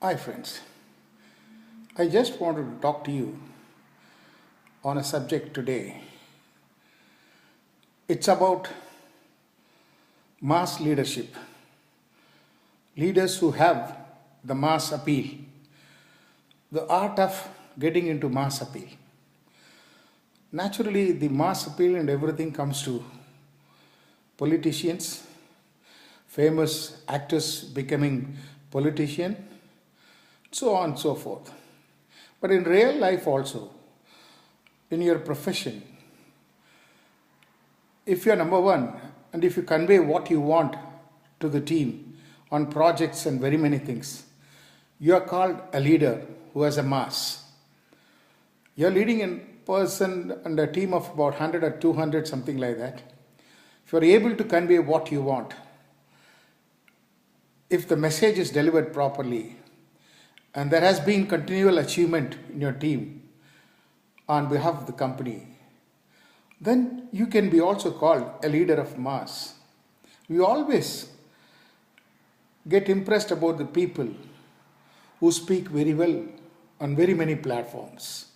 Hi, friends. I just wanted to talk to you on a subject today. It's about mass leadership, leaders who have the mass appeal, the art of getting into mass appeal. Naturally, the mass appeal and everything comes to politicians, famous actors becoming politician, so on and so forth. But in real life also, in your profession, if you're number one and if you convey what you want to the team on projects and very many things, you are called a leader who has a mass. You're leading a person and a team of about 100 or 200, something like that. If you're able to convey what you want, if the message is delivered properly, and there has been continual achievement in your team on behalf of the company, then you can be also called a leader of mass. We always get impressed about the people who speak very well on very many platforms.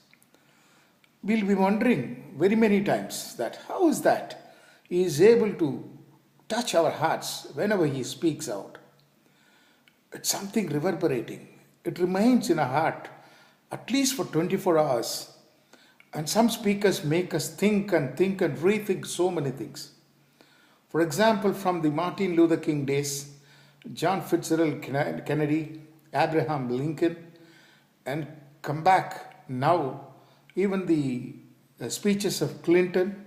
We'll be wondering very many times that how is that he is able to touch our hearts whenever he speaks out. It's something reverberating. It remains in our heart at least for 24 hours. And some speakers make us think and rethink so many things. For example, from the Martin Luther King days, John Fitzgerald Kennedy, Abraham Lincoln, and come back now, even the speeches of Clinton.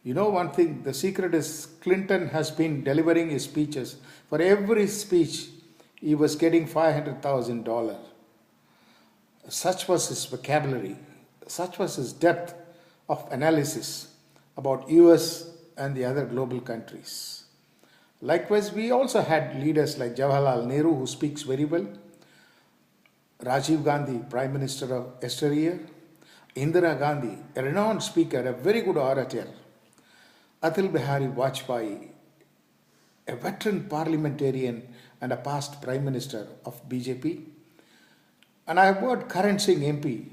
You know one thing, the secret is Clinton has been delivering his speeches. For every speech, he was getting $500,000. Such was his vocabulary. Such was his depth of analysis about US and the other global countries. Likewise, we also had leaders like Jawaharlal Nehru, who speaks very well, Rajiv Gandhi, Prime Minister of yesteryear, Indira Gandhi, a renowned speaker, a very good orator, Atal Bihari Vajpayee, a veteran parliamentarian and a past Prime Minister of BJP, and I have heard Karan Singh MP,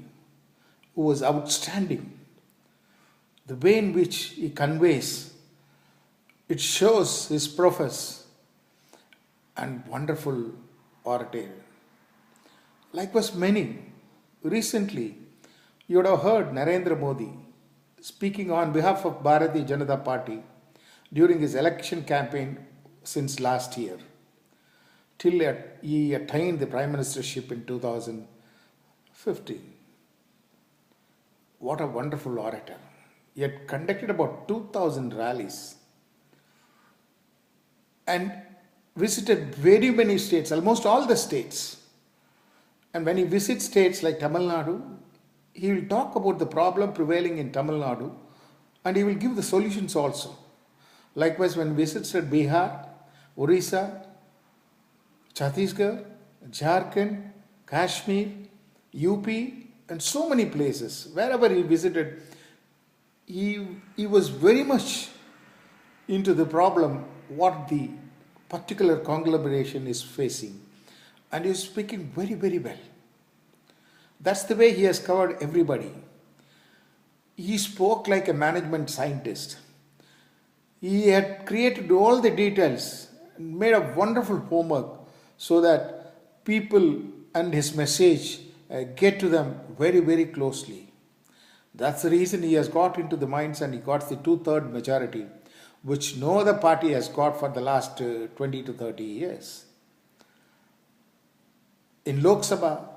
who was outstanding. The way in which he conveys, it shows his prowess and wonderful orator. Likewise, many. Recently, you would have heard Narendra Modi speaking on behalf of Bharatiya Janata Party during his election campaign since last year, till he attained the Prime Ministership in 2015. What a wonderful orator. He had conducted about 2,000 rallies and visited very many states, almost all the states. And when he visits states like Tamil Nadu, he will talk about the problem prevailing in Tamil Nadu and he will give the solutions also. Likewise, when he visits at Bihar, Orissa, Chhattisgarh, Jharkhand, Kashmir, UP, and so many places, wherever he visited, he was very much into the problem, what the particular conglomeration is facing. And he is speaking very, very well. That's the way he has covered everybody. He spoke like a management scientist. He had created all the details, made a wonderful homework so that people and his message get to them very, very closely. That's the reason he has got into the minds and he got the two-third majority, which no other party has got for the last 20 to 30 years. In Lok Sabha,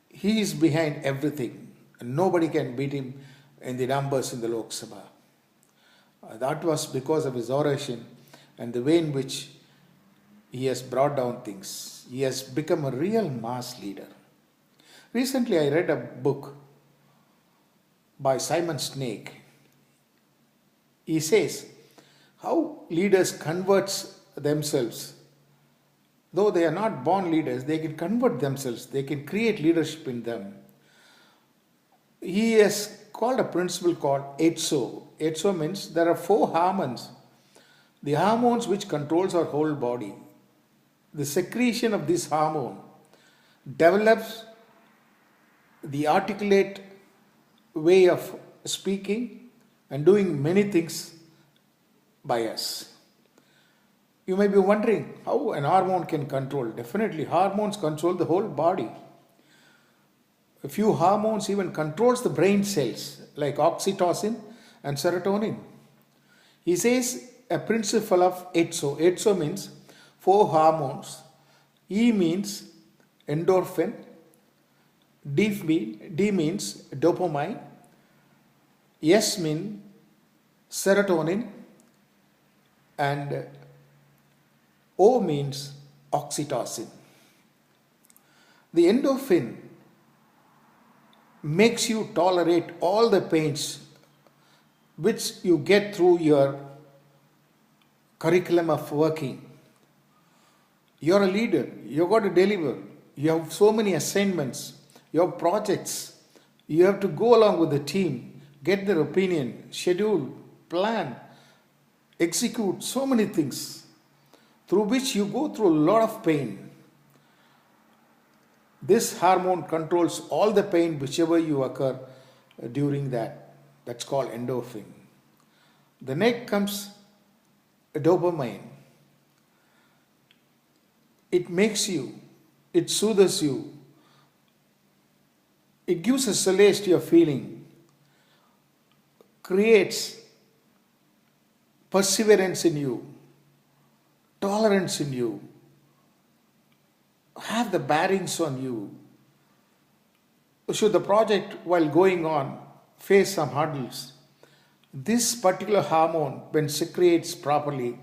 he is behind everything and nobody can beat him in the numbers in the Lok Sabha. That was because of his oration and the way in which he has brought down things. He has become a real mass leader. Recently, I read a book by Simon Sinek. He says how leaders convert themselves. Though they are not born leaders, they can convert themselves. They can create leadership in them. He has called a principle called ETSO. ETSO means there are 4 hormones. The hormones which controls our whole body. the secretion of this hormone develops the articulate way of speaking and doing many things by us. You may be wondering how an hormone can control. Definitely, hormones control the whole body. A few hormones even controls the brain cells like oxytocin and serotonin. He says a principle of ETSO. ETSO means 4 hormones. E means endorphin. D means dopamine. S means serotonin. And O means oxytocin. The endorphin makes you tolerate all the pains which you get through your curriculum of working. You're a leader, you've got to deliver, you have so many assignments, you have projects, you have to go along with the team, get their opinion, schedule, plan, execute so many things through which you go through a lot of pain. This hormone controls all the pain whichever you occur during that. That's called endorphin. The next comes dopamine. It makes you, it soothes you, it gives a solace to your feeling, creates perseverance in you, tolerance in you, have the bearings on you. Should the project while going on face some hurdles, this particular hormone, when secretes properly,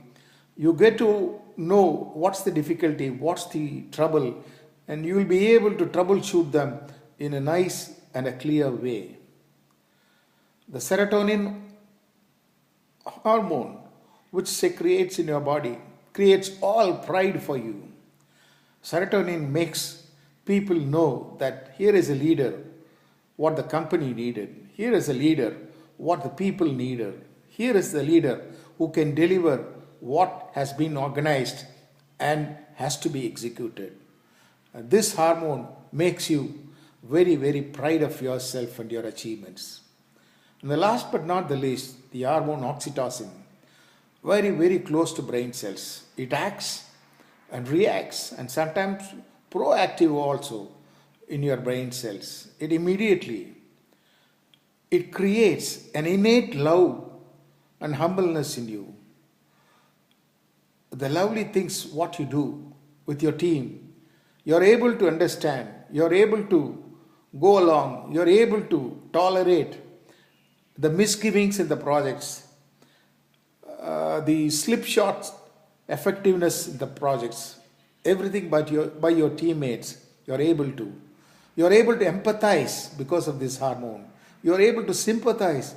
you get to know what's the difficulty, what's the trouble, and you will be able to troubleshoot them in a nice and a clear way. The serotonin hormone, which secretes in your body, creates all pride for you. Serotonin makes people know that here is a leader, what the company needed. Here is a leader, what the people needed. Here is the leader who can deliver what has been organized and has to be executed. This hormone makes you very, very proud of yourself and your achievements. And the last but not the least, the hormone oxytocin, very, very close to brain cells. It acts and reacts and sometimes proactive also in your brain cells. It creates an innate love and humbleness in you. The lovely things what you do with your team, you're able to understand, you're able to go along, you're able to tolerate the misgivings in the projects, the slipshod effectiveness in the projects, everything by your teammates, you're able to. You're able to empathize because of this hormone. You're able to sympathize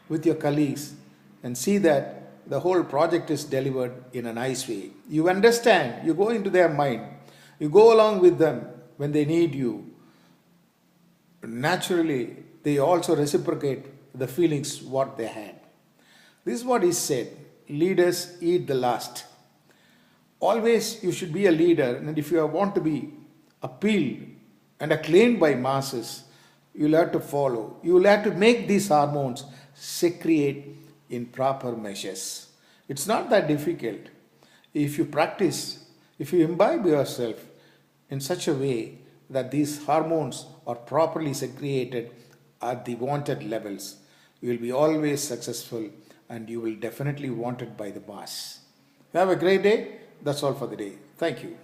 with your colleagues and see that the whole project is delivered in a nice way. You understand, you go into their mind, you go along with them when they need you. Naturally, they also reciprocate the feelings what they had. This is what is said, leaders eat the last. Always you should be a leader, and if you want to be appealed and acclaimed by masses, you'll have to follow. You'll have to make these hormones secrete in proper measures. It's not that difficult. If you practice, if you imbibe yourself in such a way that these hormones are properly secreted at the wanted levels, you will be always successful and you will definitely wanted by the mass. Have a great day. That's all for the day. Thank you.